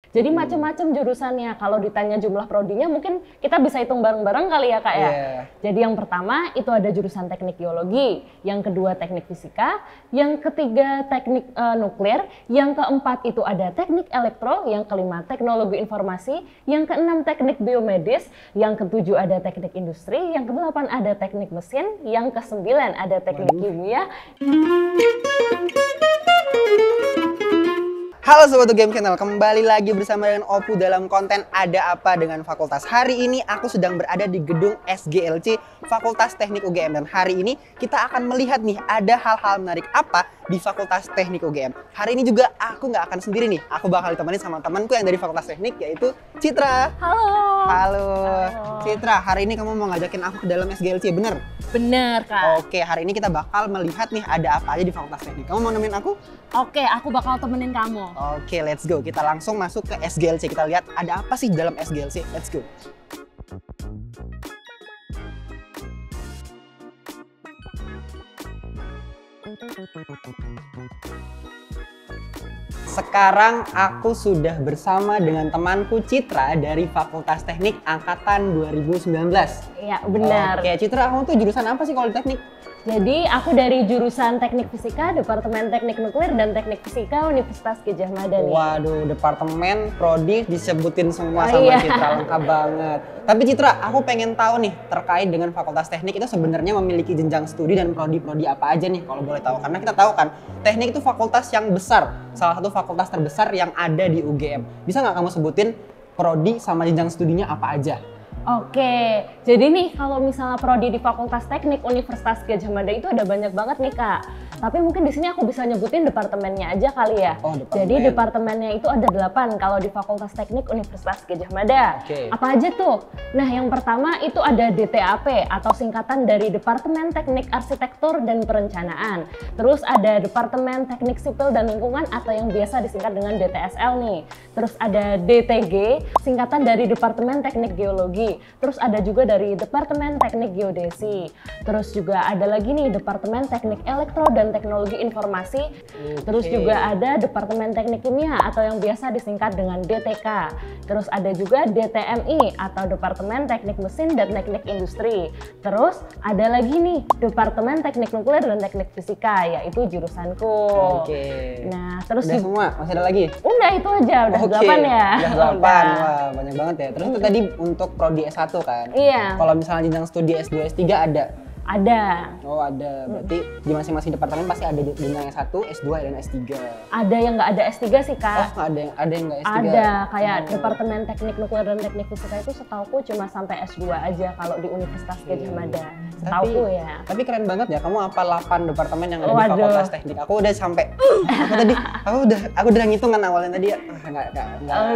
Jadi macam-macam jurusannya. Kalau ditanya jumlah prodinya mungkin kita bisa hitung bareng-bareng kali ya Kak ya. Jadi yang pertama itu ada jurusan teknik geologi, yang kedua teknik fisika, yang ketiga teknik nuklir, yang keempat itu ada teknik elektro, yang kelima teknologi informasi, yang keenam teknik biomedis, yang ketujuh ada teknik industri, yang kedelapan ada teknik mesin, yang kesembilan ada teknik kimia. Halo Sobat Game Channel, kembali lagi bersama dengan Opu dalam konten Ada Apa Dengan Fakultas. Hari ini aku sedang berada di gedung SGLC Fakultas Teknik UGM. Dan hari ini kita akan melihat nih ada hal-hal menarik apa di Fakultas Teknik UGM. Hari ini juga aku nggak akan sendiri nih, aku bakal ditemani sama temanku yang dari Fakultas Teknik yaitu Citra. Halo. Halo. Citra, hari ini kamu mau ngajakin aku ke dalam SGLC, bener? Bener Kak. Oke, hari ini kita bakal melihat nih ada apa aja di Fakultas Teknik. Kamu mau nemenin aku? Oke, aku bakal temenin kamu. Oke, let's go. Kita langsung masuk ke SGLC. Kita lihat ada apa sih di dalam SGLC. Let's go. Sekarang aku sudah bersama dengan temanku Citra dari Fakultas Teknik Angkatan 2019. Iya, benar. Oke, Citra, kamu tuh jurusan apa sih kalau di teknik? Jadi aku dari jurusan Teknik Fisika, Departemen Teknik Nuklir dan Teknik Fisika Universitas Gadjah Mada nih. Waduh, departemen, prodi disebutin semua sama Citra, lengkap banget. Tapi Citra, aku pengen tahu nih terkait dengan Fakultas Teknik itu sebenarnya memiliki jenjang studi dan prodi-prodi apa aja nih kalau boleh tahu. Karena kita tahu kan, teknik itu fakultas yang besar, salah satu fakultas terbesar yang ada di UGM. Bisa nggak kamu sebutin prodi sama jenjang studinya apa aja? Oke, jadi nih kalau misalnya prodi di Fakultas Teknik Universitas Gadjah Mada itu ada banyak banget nih Kak. Tapi mungkin di sini aku bisa nyebutin departemennya aja kali ya. Oh, departemen. Jadi departemennya itu ada 8 kalau di Fakultas Teknik Universitas Gadjah Mada. Oke. Apa aja tuh? Nah, yang pertama itu ada DTAP atau singkatan dari Departemen Teknik Arsitektur dan Perencanaan. Terus ada Departemen Teknik Sipil dan Lingkungan atau yang biasa disingkat dengan DTSL nih. Terus ada DTG, singkatan dari Departemen Teknik Geologi. Terus ada juga dari Departemen Teknik Geodesi. Terus juga ada lagi nih Departemen Teknik Elektro dan Teknologi Informasi. Terus juga ada Departemen Teknik Kimia atau yang biasa disingkat dengan DTK. Terus ada juga DTMI atau Departemen Teknik Mesin dan Teknik Industri. Terus ada lagi nih Departemen Teknik Nuklir dan Teknik Fisika, yaitu jurusanku. Oke. Nah, terus udah semua? Masih ada lagi? Udah itu aja, udah 8 ya. Udah 8, wah banyak banget ya. Terus itu tadi untuk prodi S1 kan? Iya. Kalau misalnya jenjang studi S2, S3 ada? Ada. Oh ada, berarti di masing-masing departemen pasti ada jenjang S1, S2, dan S3. Ada yang nggak ada S3 sih Kak. Oh ada yang nggak S3? Ada, kayak Departemen Teknik Nuklir dan Teknik Fisika itu setauku cuma sampai S2 aja kalau di Universitas Gadjah Mada. Setauku ya. Tapi keren banget ya, kamu apa 8 departemen yang ada di Fakultas Teknik. Aku udah sampai, aku udah ngitung kan awalnya tadi ya, nggak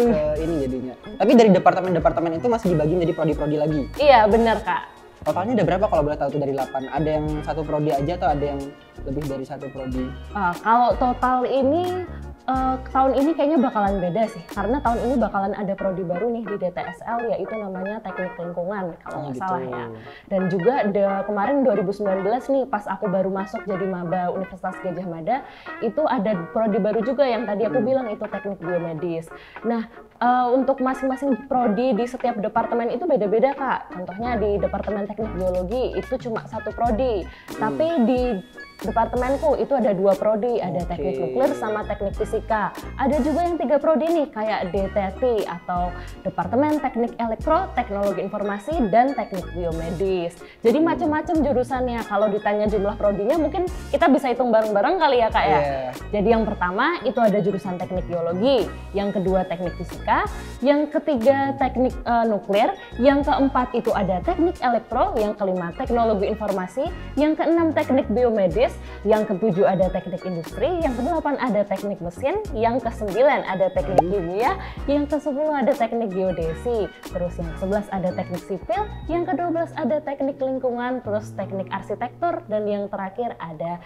ke ini jadinya. Tapi dari departemen-departemen itu masih dibagi menjadi prodi-prodi lagi? Iya benar Kak. Totalnya ada berapa kalau boleh tahu tuh dari 8? Ada yang satu prodi aja atau ada yang lebih dari satu prodi? Kalau total ini tahun ini kayaknya bakalan beda sih, karena tahun ini bakalan ada prodi baru nih di DTSL, yaitu namanya Teknik Lingkungan kalau nggak salah ya. Dan juga kemarin 2019 nih pas aku baru masuk jadi maba Universitas Gadjah Mada, itu ada prodi baru juga yang tadi aku bilang itu Teknik Biomedis. Nah, untuk masing-masing prodi di setiap departemen itu beda-beda Kak. Contohnya di Departemen Teknik Geologi itu cuma satu prodi, tapi di departemenku itu ada 2 prodi, ada Teknik Nuklir sama Teknik Fisika. Ada juga yang 3 prodi nih kayak DTT atau Departemen Teknik Elektro, Teknologi Informasi, dan Teknik Biomedis. Jadi macam-macam jurusannya. Kalau ditanya jumlah prodinya mungkin kita bisa hitung bareng-bareng kali ya Kak ya. Jadi yang pertama itu ada jurusan Teknik Geologi, yang kedua Teknik Fisika, yang ketiga Teknik Nuklir, yang keempat itu ada Teknik Elektro, yang kelima Teknologi Informasi, yang keenam Teknik Biomedis, yang ketujuh ada Teknik Industri, yang kedelapan ada Teknik Mesin, yang kesembilan ada Teknik Kimia, yang ke-10 ada Teknik Geodesi, terus yang ke-11 ada Teknik Sipil, yang ke-12 ada Teknik Lingkungan, terus Teknik Arsitektur, dan yang terakhir ada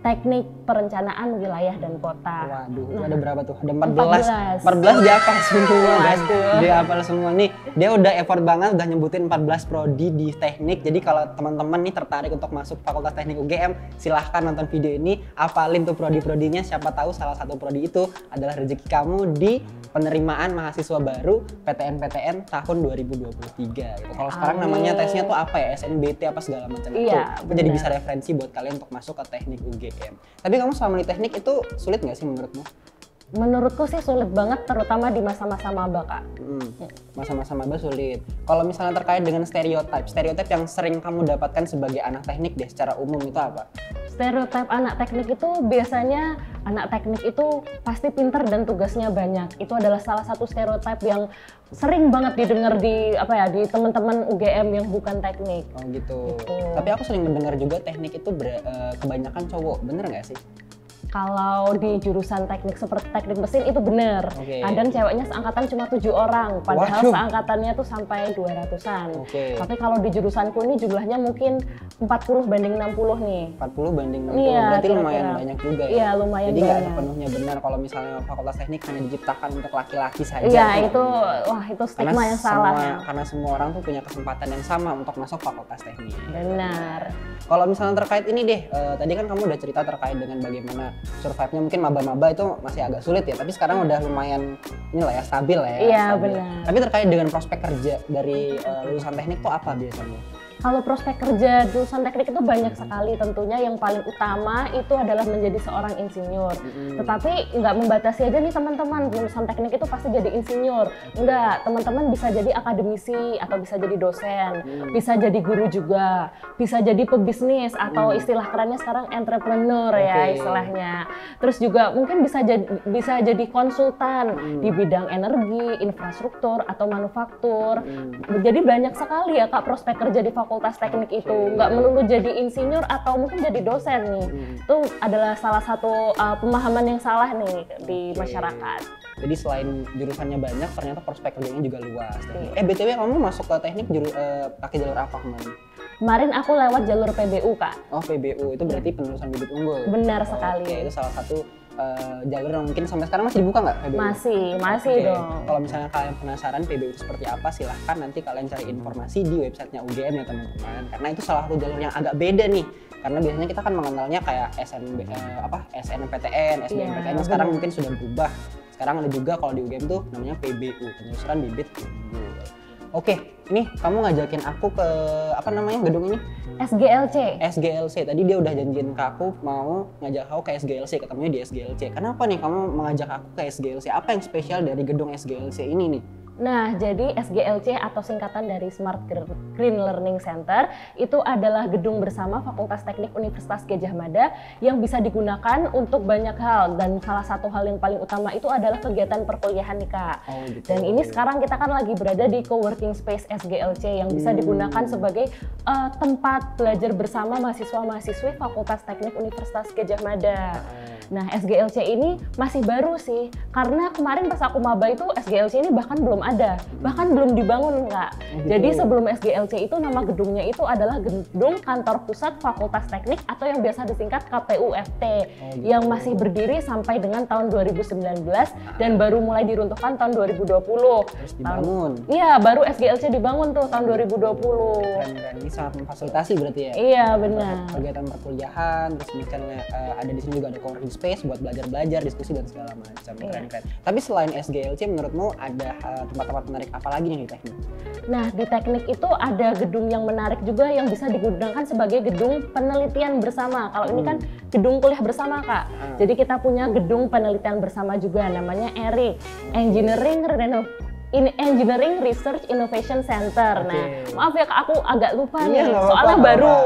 Teknik Perencanaan Wilayah dan Kota. Waduh, Nah, ada berapa tuh? Ada 14 14 dia hafal semua guys. Waduh. Dia hafal semua nih. Dia udah effort banget udah nyebutin 14 prodi di teknik. Jadi kalau teman-teman nih tertarik untuk masuk Fakultas Teknik UGM, silahkan nonton video ini, hafalin tuh prodi-prodinya. Siapa tahu salah satu prodi itu adalah rezeki kamu di penerimaan mahasiswa baru PTN tahun 2023 gitu. Kalau sekarang namanya tesnya tuh apa ya? SNBT apa segala macam Iya, itu jadi bisa referensi buat kalian untuk masuk ke teknik UGM. Tapi kamu selama di teknik itu sulit nggak sih menurutmu? Menurutku sih sulit banget, terutama di masa-masa maba, Kak. Masa-masa maba sulit. Kalau misalnya terkait dengan stereotip yang sering kamu dapatkan sebagai anak teknik deh secara umum itu apa? Stereotip anak teknik itu biasanya anak teknik itu pasti pinter dan tugasnya banyak. Itu adalah salah satu stereotip yang sering banget didengar di di teman-teman UGM yang bukan teknik. Oh gitu. Tapi aku sering mendengar juga teknik itu kebanyakan cowok, bener nggak sih? Kalau di jurusan teknik seperti teknik mesin itu benar. Kadang ceweknya seangkatan cuma 7 orang, padahal seangkatannya tuh sampai 200-an. Tapi kalau di jurusanku ini jumlahnya mungkin 40 banding 60 nih. 40 banding 60, iya, berarti lumayan banyak juga ya? Iya, lumayan. Jadi nggak sepenuhnya benar kalau misalnya fakultas teknik hanya diciptakan untuk laki-laki saja. Iya, itu stigma yang salah. Karena semua orang tuh punya kesempatan yang sama untuk masuk fakultas teknik. Benar. Kalau misalnya terkait ini deh, tadi kan kamu udah cerita terkait dengan bagaimana survive-nya mungkin maba-maba itu masih agak sulit ya, tapi sekarang udah lumayan stabil lah ya. Iya, stabil. benar. Tapi terkait dengan prospek kerja dari lulusan teknik tuh apa biasanya? Kalau prospek kerja lulusan teknik itu banyak sekali, tentunya yang paling utama itu adalah menjadi seorang insinyur. Tetapi nggak membatasi aja nih teman-teman, lulusan teknik itu pasti jadi insinyur. Enggak, teman-teman bisa jadi akademisi atau bisa jadi dosen, bisa jadi guru juga, bisa jadi pebisnis atau istilah kerennya sekarang entrepreneur ya istilahnya. Terus juga mungkin bisa jadi konsultan di bidang energi, infrastruktur atau manufaktur. Jadi banyak sekali ya Kak prospek kerja di fakultas teknik itu, nggak melulu jadi insinyur atau mungkin jadi dosen nih. Itu adalah salah satu pemahaman yang salah nih di masyarakat. Jadi selain jurusannya banyak, ternyata prospek kerjanya juga luas. BTW kamu masuk ke teknik pakai jalur apa kemarin? Kemarin aku lewat jalur PBU Kak. Oh PBU, itu berarti penelusuran bibit unggul? Benar sekali. Itu salah satu jalur yang mungkin sampai sekarang masih dibuka nggak PBU? Masih dong. Kalau misalnya kalian penasaran PBU itu seperti apa, silahkan nanti kalian cari informasi di websitenya UGM ya teman-teman. Karena itu salah satu jalur yang agak beda nih. Karena biasanya kita kan mengenalnya kayak SNMPTN, SBMPTN. Sekarang mungkin sudah berubah. Sekarang ada juga kalau di UGM tuh namanya PBU, penelusuran bibit unggul. Oke, ini kamu ngajakin aku ke gedung ini? SGLC. Tadi dia udah janjiin ke aku mau ngajak aku ke SGLC, ketemunya di SGLC. Kenapa nih kamu mengajak aku ke SGLC? Apa yang spesial dari gedung SGLC ini nih? Nah, jadi SGLC atau singkatan dari Smart Green Learning Center itu adalah gedung bersama Fakultas Teknik Universitas Gadjah Mada yang bisa digunakan untuk banyak hal, dan salah satu hal yang paling utama itu adalah kegiatan perkuliahan nih Kak. Dan ini sekarang kita kan lagi berada di coworking space SGLC yang bisa digunakan sebagai tempat belajar bersama mahasiswa-mahasiswi Fakultas Teknik Universitas Gadjah Mada. Nah, SGLC ini masih baru sih, karena kemarin pas aku maba itu SGLC ini bahkan belum ada, bahkan belum dibangun Kak. Jadi sebelum SGLC itu nama gedungnya itu adalah Gedung Kantor Pusat Fakultas Teknik atau yang biasa disingkat KPUFT, yang masih berdiri sampai dengan tahun 2019 dan baru mulai diruntuhkan tahun 2020. Terus dibangun? Iya, baru SGLC dibangun tuh tahun 2020. Keren. Ini sangat memfasilitasi berarti ya? Iya, benar. Kegiatan perkuliahan, terus misalnya ada di sini juga ada coworking space buat belajar, diskusi dan segala macam. Keren. Tapi selain SGLC, menurutmu ada tempat-tempat menarik apa lagi nih di teknik? Nah, di teknik itu ada gedung yang menarik juga yang bisa digunakan sebagai gedung penelitian bersama. Kalau ini kan gedung kuliah bersama Kak. Jadi kita punya gedung penelitian bersama juga, namanya ERI, Engineering Research Innovation Center. Nah, maaf ya Kak, aku agak lupa nih, soalnya baru.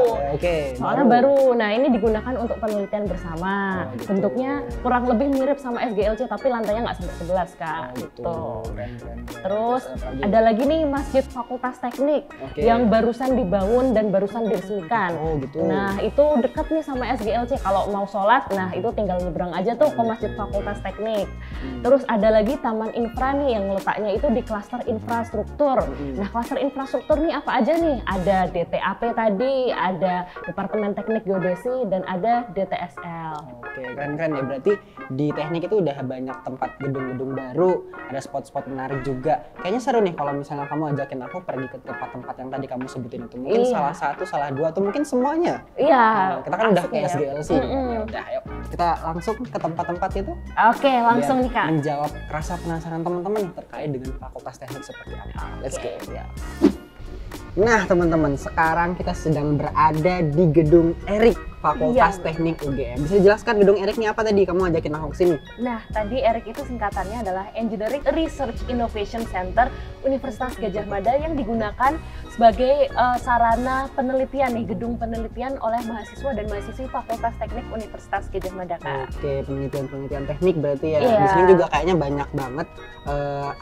Soalnya baru. Nah, ini digunakan untuk penelitian bersama. Bentuknya kurang lebih mirip sama SGLC, tapi lantainya nggak sampai 11 Kak. Gitu. Terus ada lagi nih Masjid Fakultas Teknik yang barusan dibangun dan barusan diresmikan. Nah, itu dekat nih sama SGLC. Kalau mau sholat, nah itu tinggal nyebrang aja tuh ke Masjid Fakultas Teknik. Terus ada lagi Taman Infra nih yang letaknya itu di di klaster infrastruktur. Nah, klaster infrastruktur nih apa aja nih? Ada DTAP tadi, ada Departemen Teknik Geodesi, dan ada DTSL. Oke, keren-keren ya. Berarti di teknik itu udah banyak tempat gedung-gedung baru, ada spot-spot menarik juga. Kayaknya seru nih kalau misalnya kamu ajakin aku pergi ke tempat-tempat yang tadi kamu sebutin itu. Mungkin salah satu, salah dua, atau mungkin semuanya. Iya. Kita kan udah ke SGLC. Ya udah, ayo kita langsung ke tempat-tempat itu. Oke, langsung nih Kak. Menjawab rasa penasaran teman-teman nih terkait dengan Fakultas Teknik seperti apa. Let's go. Ya. Nah teman-teman, sekarang kita sedang berada di gedung Erik, Fakultas Teknik UGM. Bisa dijelaskan gedung Erik ini apa tadi? Kamu ajakin aku kesini. Nah, tadi Erik itu singkatannya adalah Engineering Research Innovation Center Universitas Gadjah Mada yang digunakan sebagai sarana penelitian nih, gedung penelitian oleh mahasiswa dan mahasiswi Fakultas Teknik Universitas Gadjah Mada, Kak. Oke, penelitian teknik berarti ya. Di sini juga kayaknya banyak banget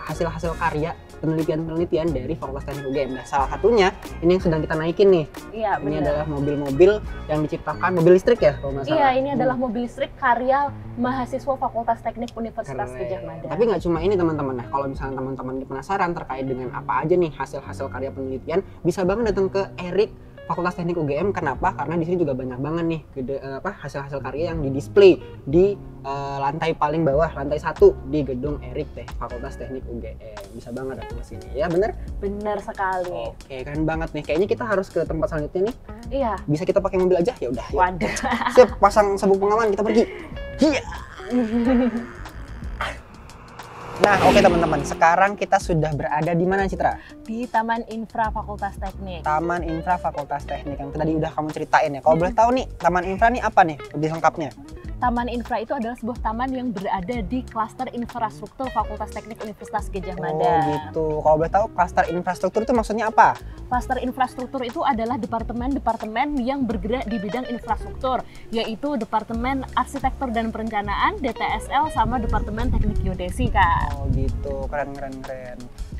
hasil-hasil karya penelitian dari Fakultas Teknik UGM. Nah, salah satunya ini yang sedang kita naikin nih. Iya, ini adalah mobil-mobil yang diciptakan, mobil listrik ya kalau nggak salah. Iya, ini adalah mobil listrik karya mahasiswa Fakultas Teknik Universitas Gadjah Mada. Tapi nggak cuma ini teman-teman. Nah, kalau misalnya teman-teman penasaran terkait dengan apa aja nih hasil-hasil karya penelitian, bisa banget datang ke Erik Fakultas Teknik UGM. Kenapa? Karena di sini juga banyak banget nih hasil-hasil karya yang di-display di lantai paling bawah, lantai 1 di gedung Erik Fakultas Teknik UGM. Bisa banget datang ke sini. Ya, bener? Bener sekali. Oke, keren banget nih. Kayaknya kita harus ke tempat selanjutnya nih. Iya. Bisa kita pakai mobil aja? Ya udah. Waduh. Siap, pasang sabuk pengaman, kita pergi. Iya. Nah, oke teman-teman, sekarang kita sudah berada di mana Citra? Di Taman Infra Fakultas Teknik. Taman Infra Fakultas Teknik yang tadi udah kamu ceritain ya. Kalau boleh tahu nih, Taman Infra nih apa nih lebih lengkapnya? Taman Infra itu adalah sebuah taman yang berada di klaster infrastruktur Fakultas Teknik Universitas Gadjah Mada. Oh gitu. Kalau boleh tahu klaster infrastruktur itu maksudnya apa? Klaster infrastruktur itu adalah departemen-departemen yang bergerak di bidang infrastruktur, yaitu Departemen Arsitektur dan Perencanaan, DTSL, sama Departemen Teknik Geodesi, Kak. Oh gitu, keren.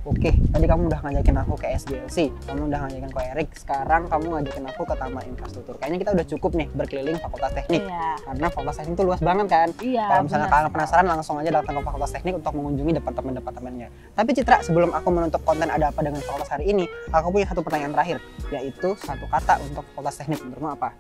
Oke, tadi kamu udah ngajakin aku ke SGLC, kamu udah ngajakin ke Erik, sekarang kamu ngajakin aku ke Taman Infrastruktur. Kayaknya kita udah cukup nih berkeliling Fakultas Teknik. Iya. Karena Fakultas Teknik itu luas banget kan. Iya. Kalau misalnya kalian penasaran, langsung aja datang ke Fakultas Teknik untuk mengunjungi departemen-departemennya. Tapi Citra, sebelum aku menutup konten ada apa dengan Fakultas hari ini, aku punya satu pertanyaan terakhir, yaitu satu kata untuk Fakultas Teknik. Menurutmu apa?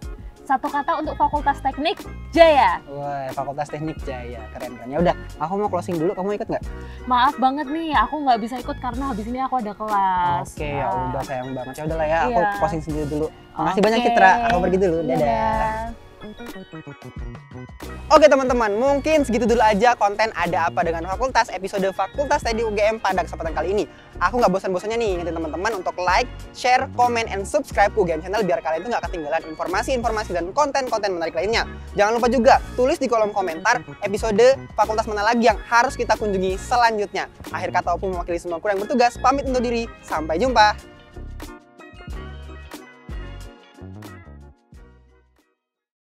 Satu kata untuk Fakultas Teknik, Jaya. Wah, Fakultas Teknik Jaya, keren. Ya udah, aku mau closing dulu, kamu ikut nggak? Maaf banget nih, aku nggak bisa ikut karena habis ini aku ada kelas. Oke, ya udah sayang banget. Ya udahlah ya, aku Iya. closing sendiri dulu. Makasih banyak Citra, aku pergi dulu. Dadah. Dadah. Oke teman-teman, mungkin segitu dulu aja konten Ada Apa Dengan Fakultas episode Fakultas Teknik UGM pada kesempatan kali ini. Aku nggak bosan-bosannya nih ingetin teman-teman untuk like, share, comment, and subscribe ke UGM Channel biar kalian itu nggak ketinggalan informasi-informasi dan konten-konten menarik lainnya. Jangan lupa juga tulis di kolom komentar episode fakultas mana lagi yang harus kita kunjungi selanjutnya. Akhir kata Opung mewakili semua kru yang bertugas, pamit undur diri. Sampai jumpa.